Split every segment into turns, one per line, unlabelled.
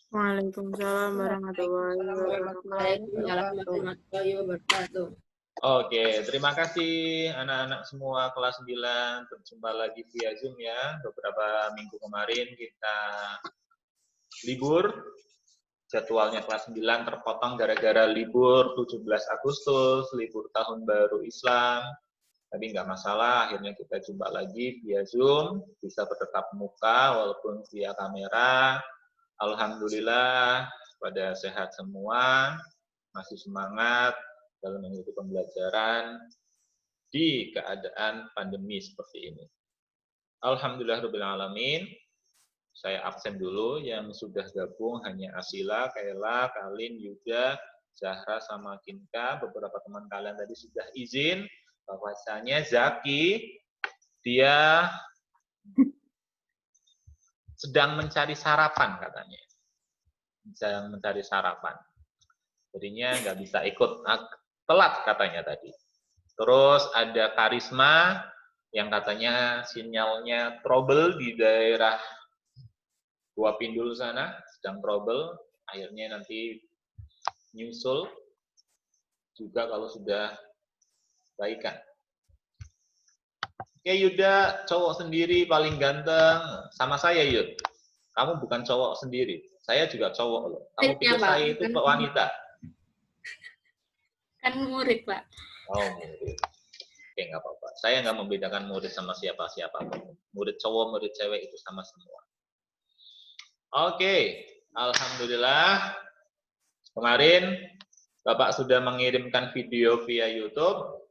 Waalaikumsalam warahmatullahi wabarakatuh.
warahmatullahi wabarakatuh.
Oke, terima kasih anak-anak semua kelas 9. Berjumpa lagi via Zoom ya. Beberapa minggu kemarin kita libur. Jadwalnya kelas 9 terpotong gara-gara libur 17 Agustus, libur tahun baru Islam. Tapi nggak masalah, akhirnya kita jumpa lagi via Zoom, bisa bertatap muka walaupun via kamera. Alhamdulillah, pada sehat semua, masih semangat dalam mengikuti pembelajaran di keadaan pandemi seperti ini. Alhamdulillahirrahmanirrahim. Saya absen dulu, yang sudah gabung hanya Asila, Kaila, Kalin, Yuda, Zahra, sama Kinka. Beberapa teman kalian tadi sudah izin, bahwasanya Zaki, dia sedang mencari sarapan katanya. Sedang mencari sarapan. Jadinya nggak bisa ikut, telat katanya tadi. Terus ada Karisma, yang katanya sinyalnya trouble di daerah Gua Pindul sana, sedang trouble, akhirnya nanti nyusul juga kalau sudah baikan. Oke Yuda, cowok sendiri paling ganteng, sama saya Yud. Kamu bukan cowok sendiri, saya juga cowok loh. Kamu pikir saya itu wanita?
Kan murid, Pak.
Oh murid. Oke nggak apa-apa. Saya nggak membedakan murid sama siapa-siapa. Murid cowok, murid cewek itu sama semua. Oke, alhamdulillah. Kemarin Bapak sudah mengirimkan video via YouTube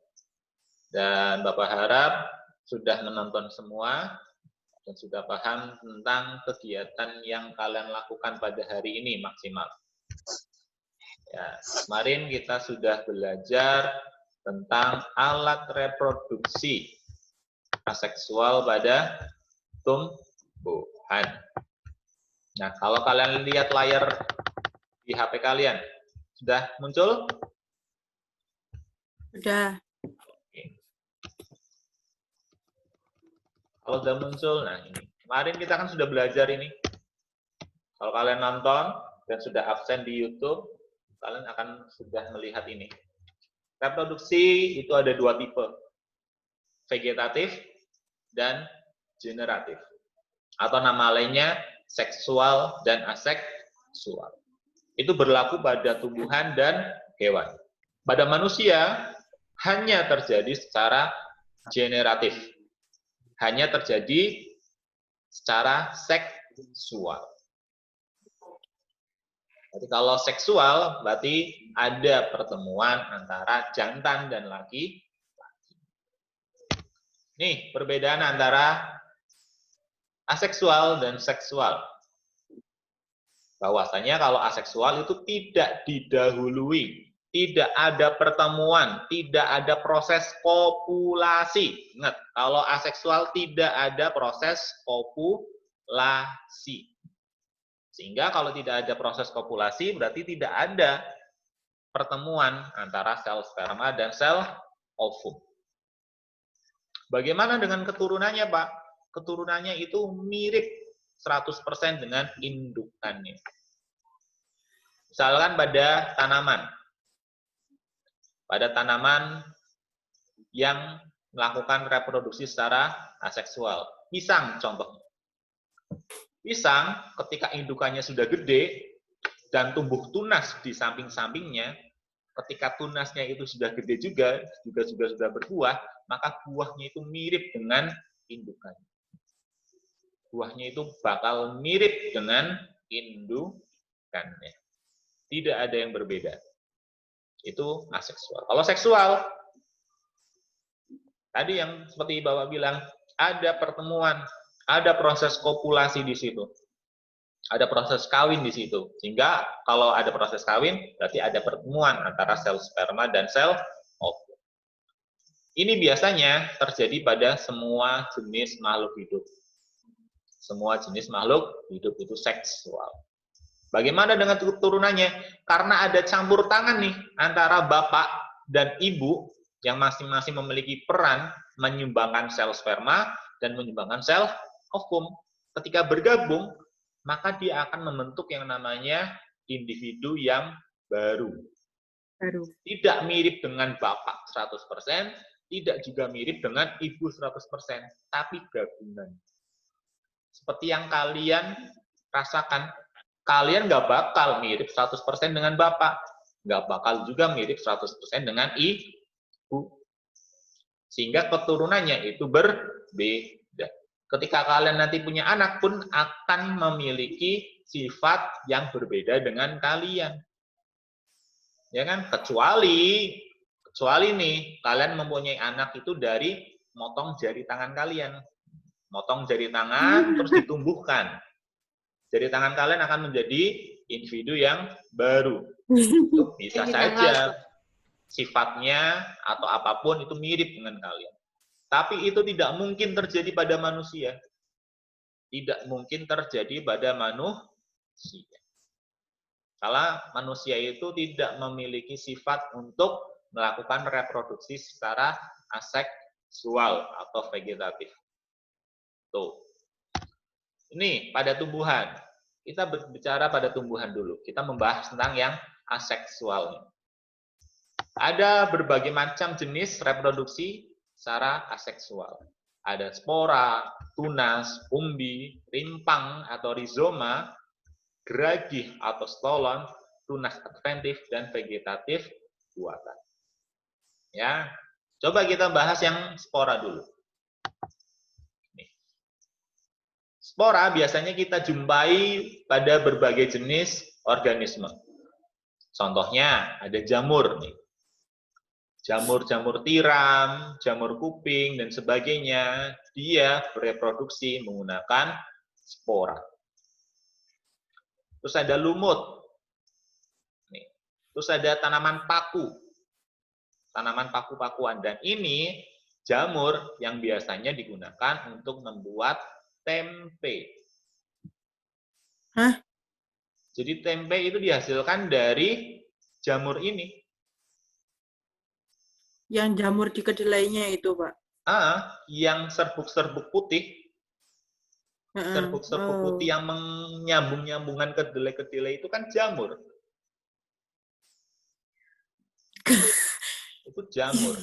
dan Bapak harap sudah menonton semua dan sudah paham tentang kegiatan yang kalian lakukan pada hari ini maksimal. Ya, kemarin kita sudah belajar tentang alat reproduksi aseksual pada tumbuhan. Nah, kalau kalian lihat layar di HP kalian, sudah muncul?
Sudah.
Oke. Kalau sudah muncul, nah ini. Kemarin kita kan sudah belajar ini. Kalau kalian nonton dan sudah absen di YouTube, kalian akan sudah melihat ini. Reproduksi itu ada dua tipe. Vegetatif dan generatif. Atau nama lainnya seksual dan aseksual. Itu berlaku pada tumbuhan dan hewan. Pada manusia hanya terjadi secara generatif. Hanya terjadi secara seksual. Jadi kalau seksual berarti ada pertemuan antara jantan dan laki-laki. Nih, perbedaan antara aseksual dan seksual. Bahwasanya kalau aseksual itu tidak didahului, tidak ada pertemuan, tidak ada proses kopulasi. Ingat, kalau aseksual tidak ada proses kopulasi. Sehingga kalau tidak ada proses kopulasi berarti tidak ada pertemuan antara sel sperma dan sel ovum. Bagaimana dengan keturunannya, Pak? Keturunannya itu mirip 100% dengan indukannya. Misalkan pada tanaman. Pada tanaman yang melakukan reproduksi secara aseksual. Pisang contohnya. Pisang ketika indukannya sudah gede dan tumbuh tunas di samping-sampingnya, ketika tunasnya itu sudah gede juga sudah berbuah, maka buahnya itu mirip dengan indukannya. Buahnya itu bakal mirip dengan indukannya. Tidak ada yang berbeda. Itu aseksual. Kalau seksual, tadi yang seperti Bapak bilang, ada pertemuan, ada proses kopulasi di situ. Ada proses kawin di situ. Sehingga kalau ada proses kawin, berarti ada pertemuan antara sel sperma dan sel ovum. Ini biasanya terjadi pada semua jenis makhluk hidup. Semua jenis makhluk hidup itu seksual. Bagaimana dengan keturunannya? Karena ada campur tangan nih antara bapak dan ibu yang masing-masing memiliki peran menyumbangkan sel sperma dan menyumbangkan sel ovum. Ketika bergabung, maka dia akan membentuk yang namanya individu yang baru. Tidak mirip dengan bapak 100%, tidak juga mirip dengan ibu 100%, tapi gabungan. Seperti yang kalian rasakan, kalian nggak bakal mirip 100% dengan bapak, nggak bakal juga mirip 100% dengan ibu. Sehingga keturunannya itu berbeda. Ketika kalian nanti punya anak pun akan memiliki sifat yang berbeda dengan kalian. Ya kan? Kecuali nih, kalian mempunyai anak itu dari motong jari tangan kalian. Motong jari tangan, terus ditumbuhkan. Jari tangan kalian akan menjadi individu yang baru. Itu bisa saja sifatnya atau apapun itu mirip dengan kalian. Tapi itu tidak mungkin terjadi pada manusia. Tidak mungkin terjadi pada manusia. Karena manusia itu tidak memiliki sifat untuk melakukan reproduksi secara aseksual atau vegetatif. Tuh. Ini pada tumbuhan. Kita berbicara pada tumbuhan dulu. Kita membahas tentang yang aseksual. Ada berbagai macam jenis reproduksi secara aseksual. Ada spora, tunas, umbi, rimpang atau rizoma, geragih atau stolon, tunas adventif, dan vegetatif buatan. Ya, coba kita bahas yang spora dulu. Spora biasanya kita jumpai pada berbagai jenis organisme. Contohnya ada jamur nih. Jamur-jamur tiram, jamur kuping, dan sebagainya, dia bereproduksi menggunakan spora. Terus ada lumut. Nih. Terus ada tanaman paku. Tanaman paku-pakuan. Dan ini jamur yang biasanya digunakan untuk membuat tempe.
Hah?
Jadi tempe itu dihasilkan dari jamur ini.
Yang jamur di kedelainya itu, Pak?
Yang serbuk-serbuk putih. Serbuk-serbuk putih yang menyambung-nyambungan kedelai-kedelai itu kan jamur. Itu jamur.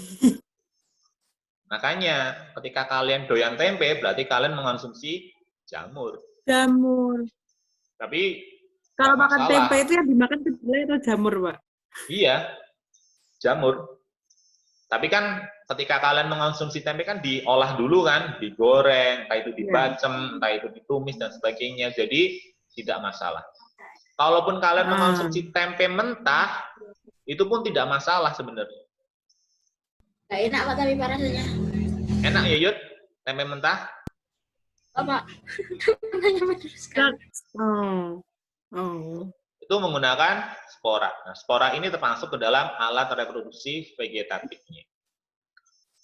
Makanya ketika kalian doyan tempe, berarti kalian mengonsumsi jamur.
Jamur.
Tapi
kalau makan tempe itu yang dimakan kedelai atau jamur, Pak?
Iya, jamur. Tapi kan ketika kalian mengonsumsi tempe kan diolah dulu kan, digoreng, entah itu dibacem, entah itu ditumis dan sebagainya. Jadi tidak masalah. Kalaupun kalian mengonsumsi tempe mentah, itu pun tidak masalah sebenarnya.
Gak enak Pak tapi Pak rasanya.
Enak ya Yud, tempe mentah?
Oh Pak, rasanya meneruskan.
Itu menggunakan spora. Nah, spora ini termasuk ke dalam alat reproduksi vegetatifnya.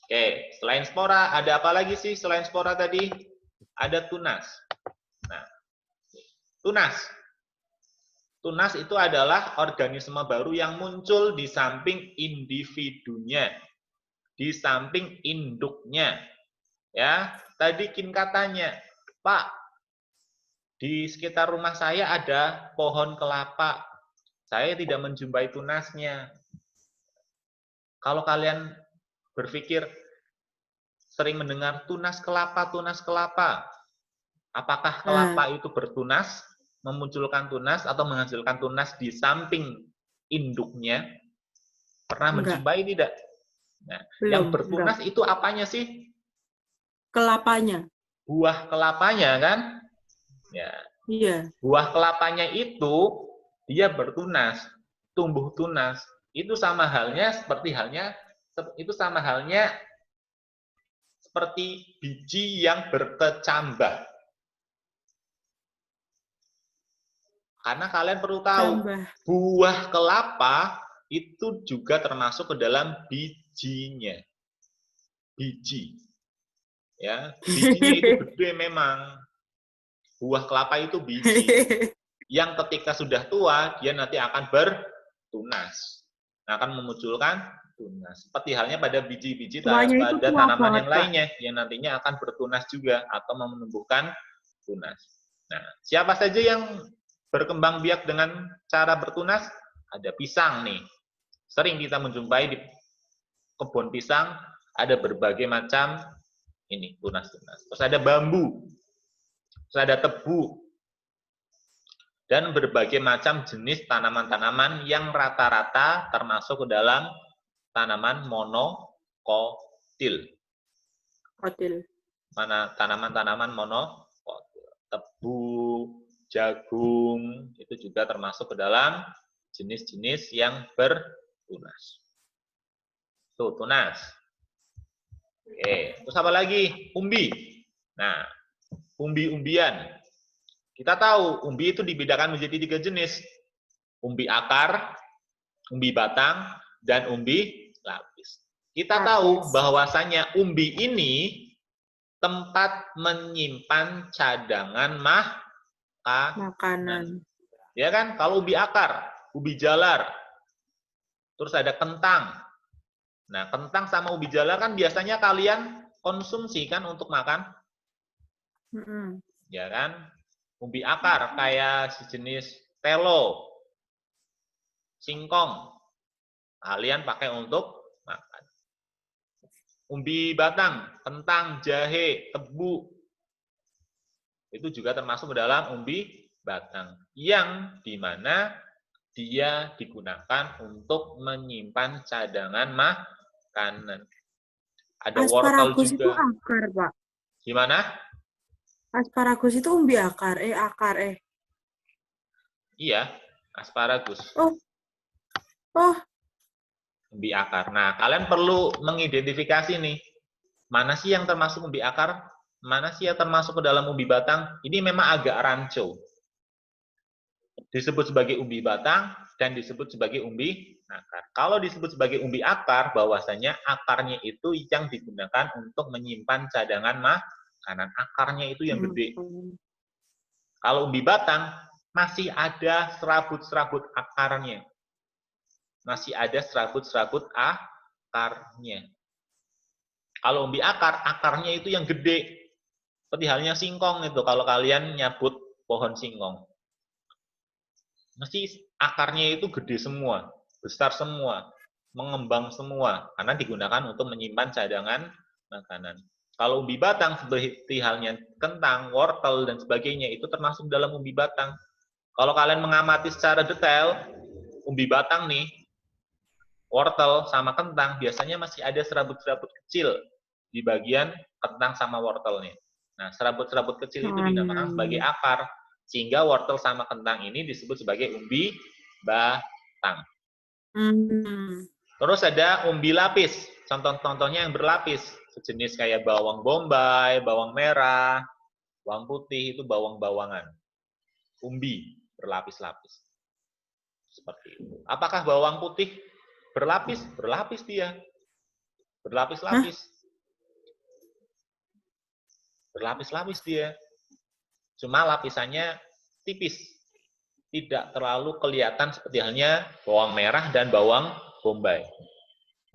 Oke, selain spora, ada apa lagi sih selain spora tadi? Ada tunas. Nah, tunas. Tunas itu adalah organisme baru yang muncul di samping individunya, di samping induknya. Ya, tadi Kinka tanya, Pak, di sekitar rumah saya ada pohon kelapa. Saya tidak menjumpai tunasnya. Kalau kalian berpikir sering mendengar tunas kelapa, apakah kelapa itu bertunas, memunculkan tunas atau menghasilkan tunas di samping induknya? Pernah menjumpai tidak? Nah, yang bertunas itu apanya sih?
Kelapanya.
Buah kelapanya kan? Ya.
Iya.
Buah kelapanya itu dia bertunas, tumbuh tunas. Itu sama halnya seperti biji yang berkecambah. Karena kalian perlu tahu, buah kelapa itu juga termasuk ke dalam bijinya. Biji. Ya, bijinya itu gede memang. Buah kelapa itu biji. Yang ketika sudah tua, dia nanti akan bertunas. Akan memunculkan tunas. Seperti halnya pada biji-biji pada tanaman yang lainnya, yang nantinya akan bertunas juga atau menumbuhkan tunas. Nah, siapa saja yang berkembang biak dengan cara bertunas? Ada pisang nih. Sering kita menjumpai di kebun pisang, ada berbagai macam ini tunas-tunas. Terus ada bambu, terus ada tebu, dan berbagai macam jenis tanaman-tanaman yang rata-rata termasuk ke dalam tanaman monokotil. Mana tanaman-tanaman monokotil. Tebu, jagung, itu juga termasuk ke dalam jenis-jenis yang bertunas. Tuh, tunas. Oke, terus apa lagi? Umbi. Nah, umbi-umbian. Kita tahu umbi itu dibedakan menjadi 3 jenis. Umbi akar, umbi batang, dan umbi lapis. Kita tahu bahwasanya umbi ini tempat menyimpan cadangan makanan. Ya kan? Kalau umbi akar, ubi jalar, terus ada kentang. Nah, kentang sama ubi jalar kan biasanya kalian konsumsi kan untuk makan? Ya kan? Umbi akar kayak sejenis telo, singkong, kalian pakai untuk makan. Umbi batang, kentang, jahe, tebu, itu juga termasuk dalam umbi batang, yang dimana dia digunakan untuk menyimpan cadangan makanan. Ada wortel
Asparagus
juga.
Itu akar, Pak.
Gimana?
Asparagus itu umbi akar,
Iya, asparagus.
Oh.
Umbi akar. Nah, kalian perlu mengidentifikasi nih, mana sih yang termasuk umbi akar, mana sih yang termasuk ke dalam umbi batang. Ini memang agak rancu. Disebut sebagai umbi batang dan disebut sebagai umbi akar. Kalau disebut sebagai umbi akar, bahwasanya akarnya itu yang digunakan untuk menyimpan cadangan makanan. Akarnya itu yang gede. Kalau umbi batang, masih ada serabut-serabut akarnya. Masih ada serabut-serabut akarnya. Kalau umbi akar, akarnya itu yang gede. Seperti halnya singkong itu, kalau kalian nyabut pohon singkong. Mesti akarnya itu gede semua, besar semua, mengembang semua, karena digunakan untuk menyimpan cadangan makanan. Kalau umbi batang, seperti halnya kentang, wortel, dan sebagainya, itu termasuk dalam umbi batang. Kalau kalian mengamati secara detail, umbi batang nih, wortel sama kentang, biasanya masih ada serabut-serabut kecil di bagian kentang sama wortelnya. Nah, serabut-serabut kecil itu dinamakan sebagai akar, sehingga wortel sama kentang ini disebut sebagai umbi batang. Terus ada umbi lapis, contoh-contohnya yang berlapis, sejenis kayak bawang bombay, bawang merah, bawang putih, itu bawang-bawangan. Umbi berlapis-lapis. Seperti itu. Apakah bawang putih berlapis? Berlapis dia. Berlapis-lapis. Berlapis-lapis dia. Cuma lapisannya tipis. Tidak terlalu kelihatan seperti halnya bawang merah dan bawang bombay.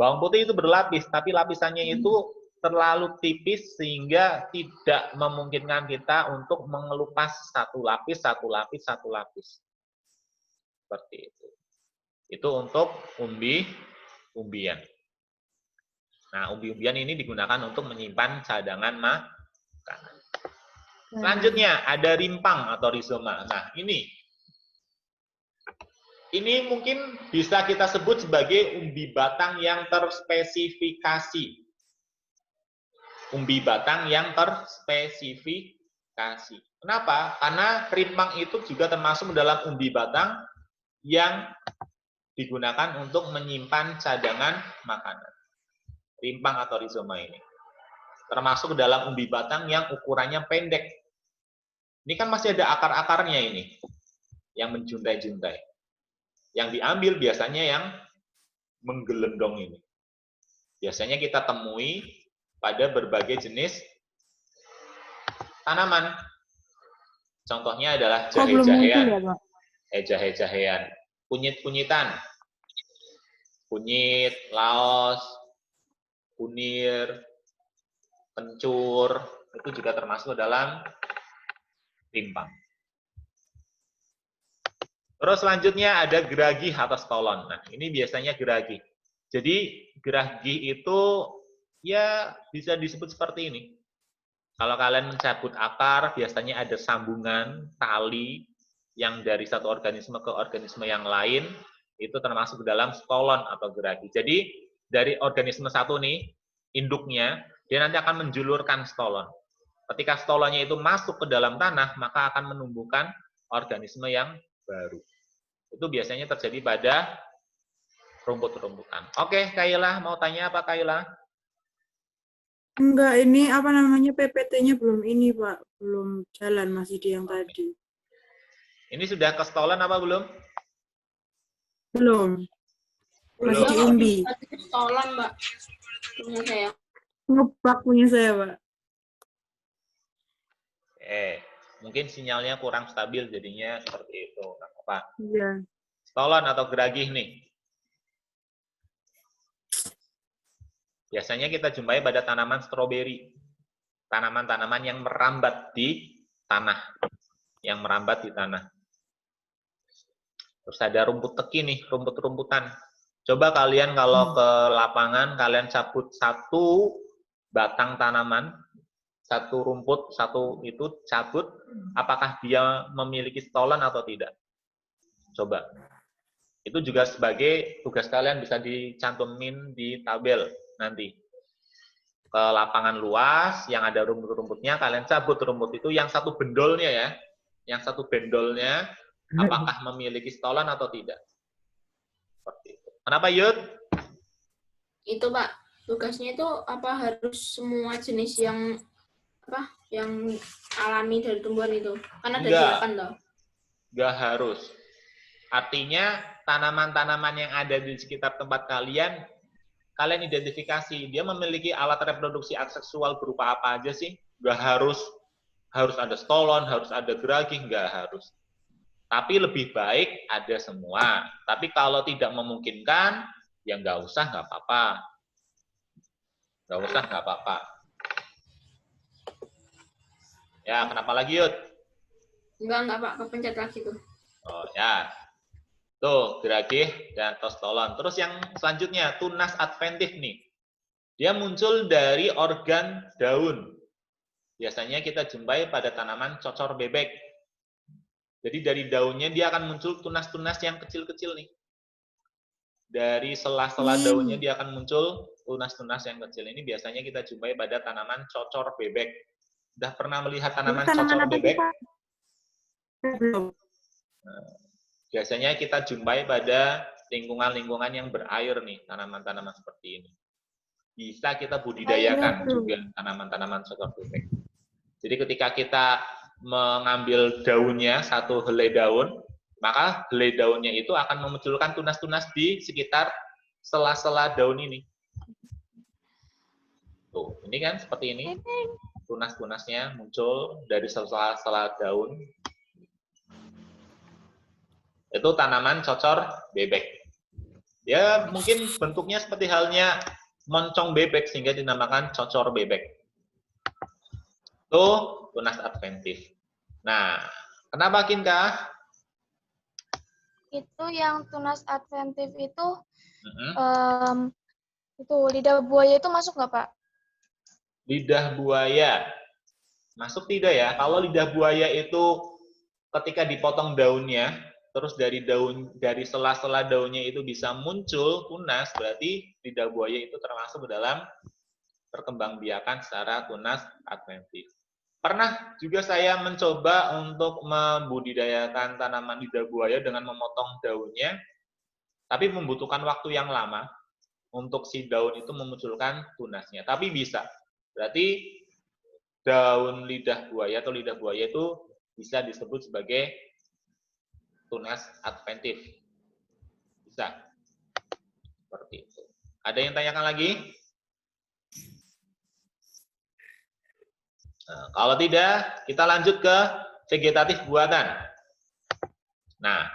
Bawang putih itu berlapis, tapi lapisannya itu terlalu tipis sehingga tidak memungkinkan kita untuk mengelupas satu lapis. Seperti itu. Itu untuk umbi-umbian. Nah, umbi-umbian ini digunakan untuk menyimpan cadangan makanan. Selanjutnya ada rimpang atau rizoma. Nah, ini mungkin bisa kita sebut sebagai umbi batang yang terspesifikasi. Umbi batang yang terspesifikasi. Kenapa? Karena rimpang itu juga termasuk dalam umbi batang yang digunakan untuk menyimpan cadangan makanan. Rimpang atau rizoma ini. Termasuk dalam umbi batang yang ukurannya pendek. Ini kan masih ada akar-akarnya ini, yang menjuntai-juntai. Yang diambil biasanya yang menggelendong ini. Biasanya kita temui pada berbagai jenis tanaman. Contohnya adalah jahe-jahean. Jahe-jahean. Kunyit-kunyitan. Kunyit, laos, kunir, kencur, itu juga termasuk dalam rimpang. Terus selanjutnya ada geragih atau stolon. Nah, ini biasanya geragih. Jadi geragih itu ya bisa disebut seperti ini. Kalau kalian mencabut akar, biasanya ada sambungan tali yang dari satu organisme ke organisme yang lain, itu termasuk dalam stolon atau geragi. Jadi, dari organisme satu nih, induknya, dia nanti akan menjulurkan stolon. Ketika stolonnya itu masuk ke dalam tanah, maka akan menumbuhkan organisme yang baru. Itu biasanya terjadi pada rumput-rumputan. Oke, Kaila, mau tanya apa, Kaila?
Enggak, ini apa namanya PPT-nya belum ini, Pak. Belum jalan, masih di yang tadi.
Ini sudah ke stolon apa belum?
Belum. Masih
Belum.
diumbi.
Tolong, Mbak. Punya saya.
Ngebak punya saya, Pak.
Mungkin sinyalnya kurang stabil jadinya seperti itu. Nggak apa-apa.
Iya.
Stolon atau geragih nih. Biasanya kita jumpai pada tanaman stroberi. Tanaman-tanaman yang merambat di tanah. Yang merambat di tanah. Terus ada rumput teki nih, rumput-rumputan. Coba kalian kalau ke lapangan, kalian cabut satu batang tanaman, satu rumput, satu itu cabut, apakah dia memiliki stolon atau tidak? Coba. Itu juga sebagai tugas kalian bisa dicantumin di tabel nanti. Ke lapangan luas, yang ada rumput-rumputnya, kalian cabut rumput itu, yang satu bendolnya ya, yang satu bendolnya, apakah memiliki stolon atau tidak? Seperti itu. Kenapa, Yud?
Itu, Pak. Tugasnya itu apa harus semua jenis yang apa yang alami dari tumbuhan itu? Kan ada 8 loh.
Nggak harus. Artinya tanaman-tanaman yang ada di sekitar tempat kalian, kalian identifikasi dia memiliki alat reproduksi aseksual berupa apa aja sih? Nggak harus ada stolon, harus ada geragih, nggak harus. Tapi lebih baik ada semua. Tapi kalau tidak memungkinkan, ya nggak usah, nggak apa-apa. Nggak usah, nggak apa-apa. Ya, kenapa lagi, Yud?
Enggak, Pak. Kepencet lagi tuh.
Oh, ya. Tuh, geragih dan stolon. Terus yang selanjutnya, tunas adventif nih. Dia muncul dari organ daun. Biasanya kita jumpai pada tanaman cocor bebek. Jadi dari daunnya dia akan muncul tunas-tunas yang kecil-kecil nih. Dari sela-sela daunnya dia akan muncul tunas-tunas yang kecil. Ini biasanya kita jumpai pada tanaman cocor bebek. Sudah pernah melihat tanaman cocor bebek?
Belum.
Biasanya kita jumpai pada lingkungan-lingkungan yang berair nih, tanaman-tanaman seperti ini. Bisa kita budidayakan juga tanaman-tanaman cocor bebek. Jadi ketika kita mengambil daunnya, satu helai daun, maka helai daunnya itu akan memunculkan tunas-tunas di sekitar sela-sela daun ini. Tuh, ini kan seperti ini. Tunas-tunasnya muncul dari sela-sela daun. Itu tanaman cocor bebek. Ya, mungkin bentuknya seperti halnya moncong bebek, sehingga dinamakan cocor bebek. Itu tunas adventif. Nah, kenapa Kinka?
Itu yang tunas adventif itu, itu lidah buaya itu masuk nggak, Pak?
Lidah buaya. Masuk tidak ya? Kalau lidah buaya itu ketika dipotong daunnya, terus dari sela-sela daunnya itu bisa muncul tunas, berarti lidah buaya itu termasuk dalam perkembangbiakan secara tunas adventif. Pernah juga saya mencoba untuk membudidayakan tanaman lidah buaya dengan memotong daunnya, tapi membutuhkan waktu yang lama untuk si daun itu memunculkan tunasnya. Tapi bisa. Berarti daun lidah buaya atau lidah buaya itu bisa disebut sebagai tunas adventif. Bisa. Seperti itu. Ada yang tanyakan lagi? Nah, kalau tidak, kita lanjut ke vegetatif buatan. Nah,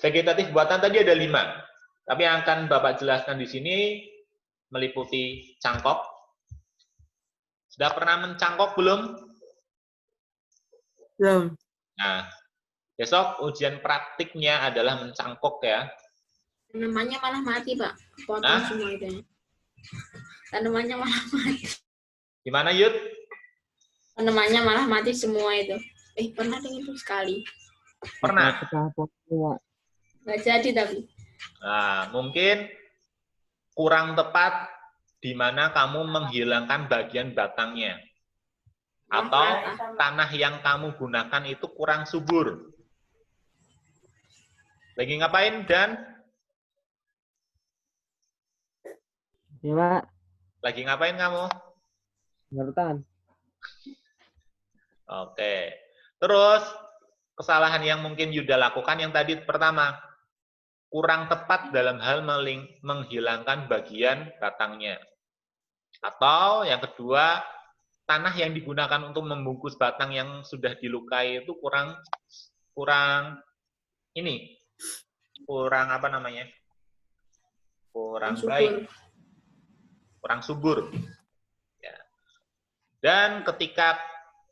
vegetatif buatan tadi ada 5. Tapi yang akan Bapak jelaskan di sini meliputi cangkok. Sudah pernah mencangkok belum?
Belum.
Nah, Besok ujian praktiknya adalah mencangkok ya.
Tanamannya malah mati, Pak. Potong
Hah?
semua itu. Tanamannya malah mati.
Gimana Yud?
Tanamannya malah mati semua itu. Pernah dengar itu sekali.
Pernah?
Nggak jadi tapi.
Nah, mungkin kurang tepat di mana kamu menghilangkan bagian batangnya. Atau tanah yang kamu gunakan itu kurang subur. Lagi ngapain, Dan?
Ya, Pak.
Lagi ngapain kamu?
Bertahan.
Oke. Terus, kesalahan yang mungkin Yuda lakukan yang tadi pertama, kurang tepat dalam hal menghilangkan bagian batangnya. Atau yang kedua, tanah yang digunakan untuk membungkus batang yang sudah dilukai itu kurang apa namanya? Kurang baik. Kurang subur. Ya. Dan ketika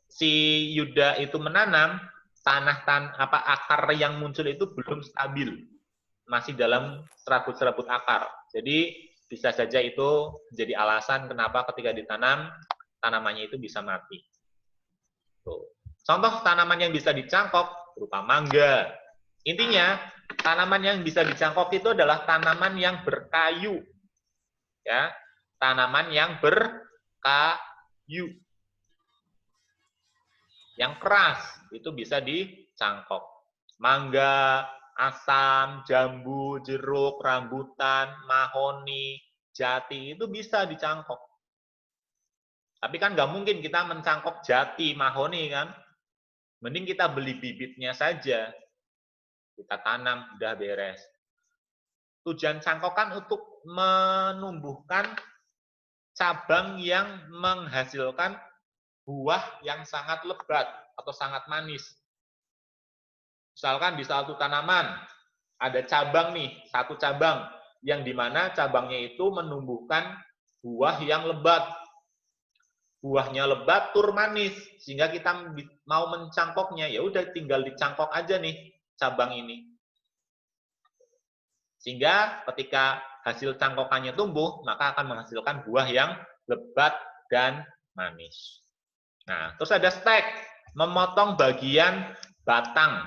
si Yuda itu menanam, akar yang muncul itu belum stabil. Masih dalam serabut-serabut akar. Jadi bisa saja itu menjadi alasan kenapa ketika ditanam, tanamannya itu bisa mati. Tuh. Contoh tanaman yang bisa dicangkok berupa mangga. Intinya, tanaman yang bisa dicangkok itu adalah tanaman yang berkayu. Ya, tanaman yang berkayu. Yang keras itu bisa dicangkok. Mangga, asam, jambu, jeruk, rambutan, mahoni, jati itu bisa dicangkok. Tapi kan nggak mungkin kita mencangkok jati, mahoni kan. Mending kita beli bibitnya saja. Kita tanam, udah beres. Tujuan cangkokan untuk menumbuhkan cabang yang menghasilkan buah yang sangat lebat atau sangat manis. Misalkan di satu tanaman ada cabang nih, satu cabang yang dimana cabangnya itu menumbuhkan buah yang lebat. Buahnya lebat, tur manis, sehingga kita mau mencangkoknya, ya udah tinggal dicangkok aja nih cabang ini. Sehingga ketika hasil cangkokannya tumbuh, maka akan menghasilkan buah yang lebat dan manis. Nah, terus ada stek, memotong bagian batang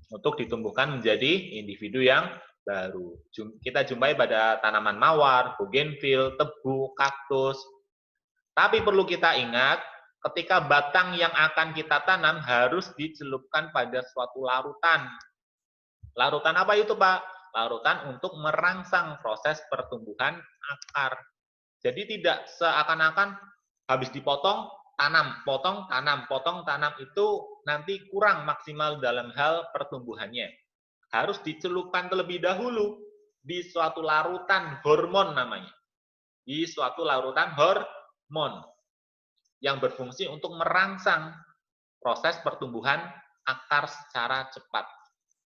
untuk ditumbuhkan menjadi individu yang baru. Kita jumpai pada tanaman mawar, bougainville, tebu, kaktus. Tapi perlu kita ingat, ketika batang yang akan kita tanam harus dicelupkan pada suatu larutan. Larutan apa itu, Pak? Larutan untuk merangsang proses pertumbuhan akar. Jadi tidak seakan-akan habis dipotong, tanam, potong, tanam, potong, tanam, itu nanti kurang maksimal dalam hal pertumbuhannya. Harus dicelupkan terlebih dahulu di suatu larutan hormon namanya. Di suatu larutan hormon yang berfungsi untuk merangsang proses pertumbuhan akar secara cepat.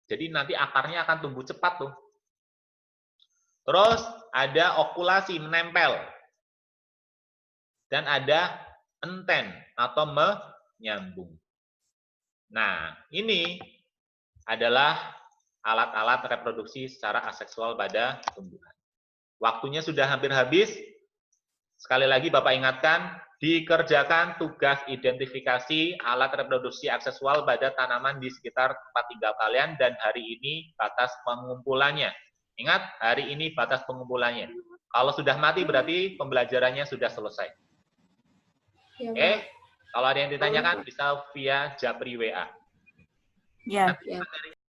Jadi nanti akarnya akan tumbuh cepat tuh. Terus ada okulasi, menempel. Dan ada enten atau menyambung. Nah, ini adalah alat-alat reproduksi secara aseksual pada tumbuhan. Waktunya sudah hampir habis. Sekali lagi Bapak ingatkan, dikerjakan tugas identifikasi alat reproduksi aseksual pada tanaman di sekitar tempat tinggal kalian, dan hari ini batas pengumpulannya. Ingat, hari ini batas pengumpulannya. Kalau sudah mati berarti pembelajarannya sudah selesai.
Ya,
Oke, kalau ada yang ditanyakan bisa via Japri WA.
Ya.
Nanti materi